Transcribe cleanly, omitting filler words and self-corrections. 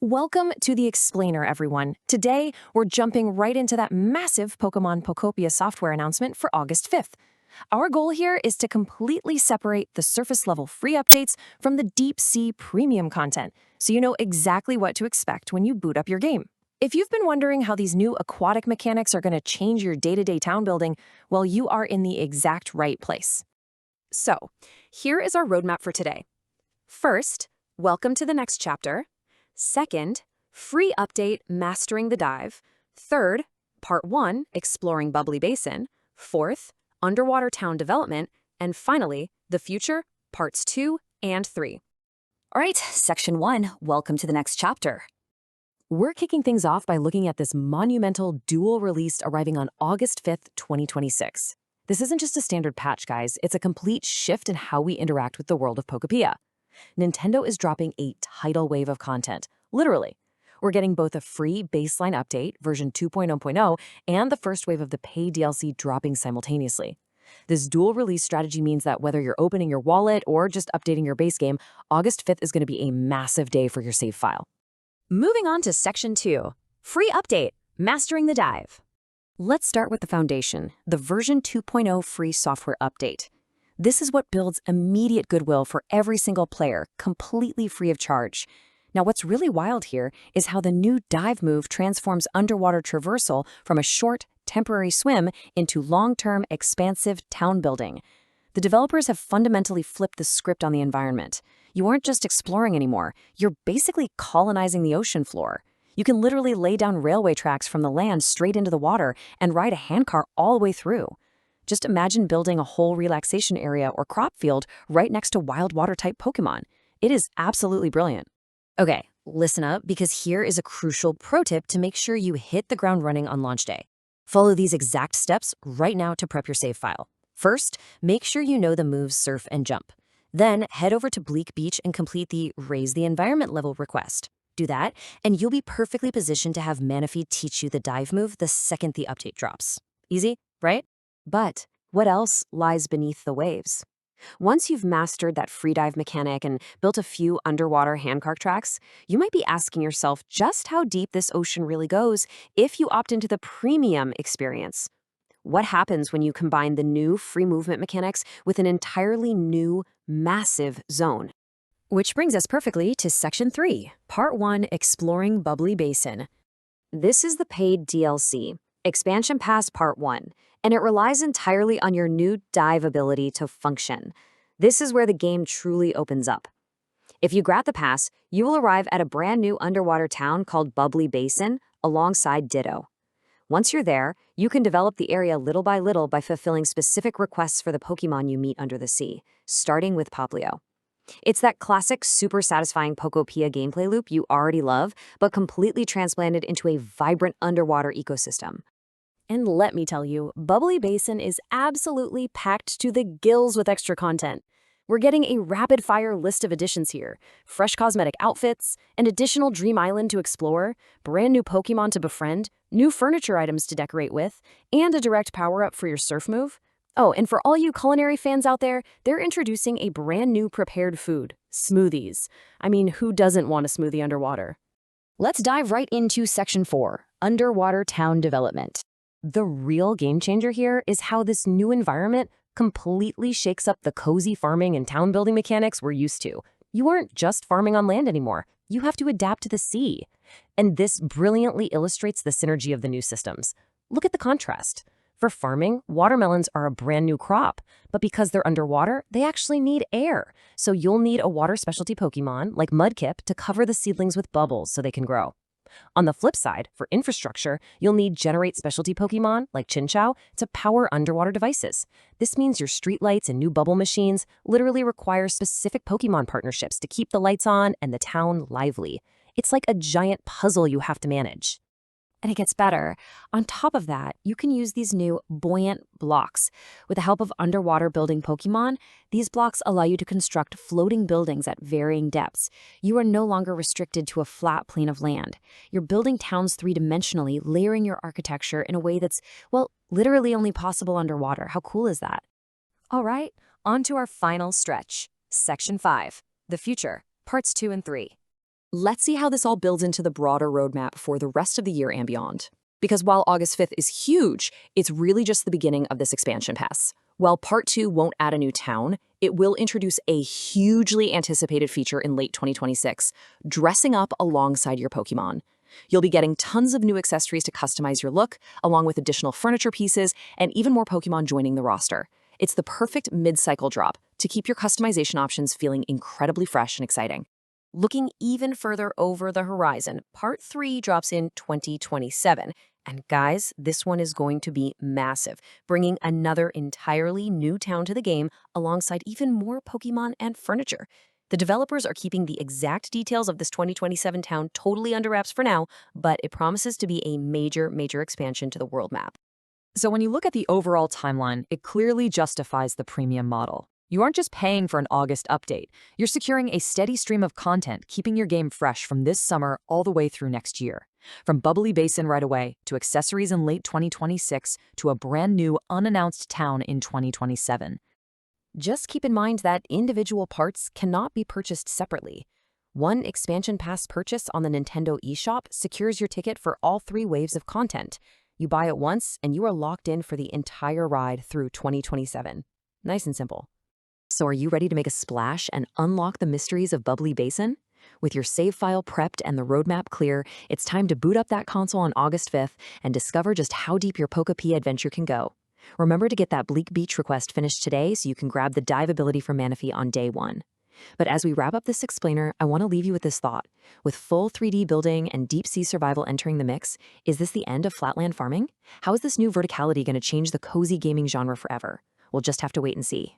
Welcome to the Explainer, everyone. Today, we're jumping right into that massive Pokemon Pokopia software announcement for August 5th. Our goal here is to completely separate the surface-level free updates from the deep-sea premium content, so you know exactly what to expect when you boot up your game. If you've been wondering how these new aquatic mechanics are going to change your day-to-day town building, well, you are in the exact right place. So, here is our roadmap for today. First, welcome to the next chapter. Second, free update Mastering the Dive. Third, Part 1, Exploring Bubbly Basin. Fourth, Underwater Town Development. And finally, The Future, Parts 2 and 3. All right, Section 1, welcome to the next chapter. We're kicking things off by looking at this monumental dual release arriving on August 5th, 2026. This isn't just a standard patch, guys. It's a complete shift in how we interact with the world of Pokopia. Nintendo is dropping a tidal wave of content, literally. We're getting both a free baseline update, version 2.0.0, and the first wave of the paid DLC dropping simultaneously. This dual release strategy means that whether you're opening your wallet or just updating your base game, August 5th is going to be a massive day for your save file. Moving on to Section 2, free update Mastering the Dive. Let's start with the foundation, the version 2.0 free software update. This is what builds immediate goodwill for every single player, completely free of charge. Now, what's really wild here is how the new dive move transforms underwater traversal from a short, temporary swim into long-term, expansive town building. The developers have fundamentally flipped the script on the environment. You aren't just exploring anymore, you're basically colonizing the ocean floor. You can literally lay down railway tracks from the land straight into the water and ride a handcar all the way through. Just imagine building a whole relaxation area or crop field right next to wild water-type Pokemon. It is absolutely brilliant. Okay, listen up, because here is a crucial pro tip to make sure you hit the ground running on launch day. Follow these exact steps right now to prep your save file. First, make sure you know the moves Surf and Jump. Then, head over to Bleak Beach and complete the Raise the Environment level request. Do that, and you'll be perfectly positioned to have Manaphy teach you the dive move the second the update drops. Easy, right? But what else lies beneath the waves? Once you've mastered that free dive mechanic and built a few underwater handcar tracks, you might be asking yourself just how deep this ocean really goes if you opt into the premium experience. What happens when you combine the new free movement mechanics with an entirely new, massive zone? Which brings us perfectly to Section 3, Part 1, Exploring Bubbly Basin. This is the paid DLC, Expansion Pass Part 1, and it relies entirely on your new dive ability to function. This is where the game truly opens up. If you grab the pass, you will arrive at a brand new underwater town called Bubbly Basin alongside Ditto. Once you're there, you can develop the area little by little by fulfilling specific requests for the Pokemon you meet under the sea, starting with Poplio. It's that classic, super satisfying Pokopia gameplay loop you already love, but completely transplanted into a vibrant underwater ecosystem. And let me tell you, Bubbly Basin is absolutely packed to the gills with extra content. We're getting a rapid-fire list of additions here. Fresh cosmetic outfits, an additional Dream Island to explore, brand new Pokemon to befriend, new furniture items to decorate with, and a direct power-up for your surf move. Oh, and for all you culinary fans out there, they're introducing a brand new prepared food, smoothies. I mean, who doesn't want a smoothie underwater? Let's dive right into Section 4, Underwater Town Development. The real game changer here is how this new environment completely shakes up the cozy farming and town building mechanics we're used to. You aren't just farming on land anymore. You have to adapt to the sea. And this brilliantly illustrates the synergy of the new systems. Look at the contrast. For farming, watermelons are a brand new crop, but because they're underwater, they actually need air. So you'll need a water specialty Pokemon like Mudkip to cover the seedlings with bubbles so they can grow. On the flip side, for infrastructure, you'll need generate specialty Pokemon like Chinchou to power underwater devices. This means your streetlights and new bubble machines literally require specific Pokemon partnerships to keep the lights on and the town lively. It's like a giant puzzle you have to manage. And it gets better. On top of that, you can use these new buoyant blocks. With the help of underwater building Pokemon, these blocks allow you to construct floating buildings at varying depths. You are no longer restricted to a flat plane of land. You're building towns three-dimensionally, layering your architecture in a way that's, well, literally only possible underwater. How cool is that? All right, on to our final stretch, Section 5, The Future, Parts 2 and 3. Let's see how this all builds into the broader roadmap for the rest of the year and beyond. Because while August 5th is huge, it's really just the beginning of this expansion pass. While Part 2 won't add a new town, it will introduce a hugely anticipated feature in late 2026, dressing up alongside your Pokémon. You'll be getting tons of new accessories to customize your look, along with additional furniture pieces, and even more Pokémon joining the roster. It's the perfect mid-cycle drop to keep your customization options feeling incredibly fresh and exciting. Looking even further over the horizon, Part 3 drops in 2027. And guys, this one is going to be massive, bringing another entirely new town to the game alongside even more Pokémon and furniture. The developers are keeping the exact details of this 2027 town totally under wraps for now, but it promises to be a major, major expansion to the world map. So when you look at the overall timeline, it clearly justifies the premium model. You aren't just paying for an August update. You're securing a steady stream of content, keeping your game fresh from this summer all the way through next year. From Bubbly Basin right away, to accessories in late 2026, to a brand new unannounced town in 2027. Just keep in mind that individual parts cannot be purchased separately. One expansion pass purchase on the Nintendo eShop secures your ticket for all 3 waves of content. You buy it once, and you are locked in for the entire ride through 2027. Nice and simple. So are you ready to make a splash and unlock the mysteries of Bubbly Basin? With your save file prepped and the roadmap clear, it's time to boot up that console on August 5th and discover just how deep your Pokopia adventure can go. Remember to get that Bleak Beach request finished today so you can grab the dive ability from Manaphy on day 1. But as we wrap up this explainer, I want to leave you with this thought. With full 3D building and deep sea survival entering the mix, is this the end of flatland farming? How is this new verticality going to change the cozy gaming genre forever? We'll just have to wait and see.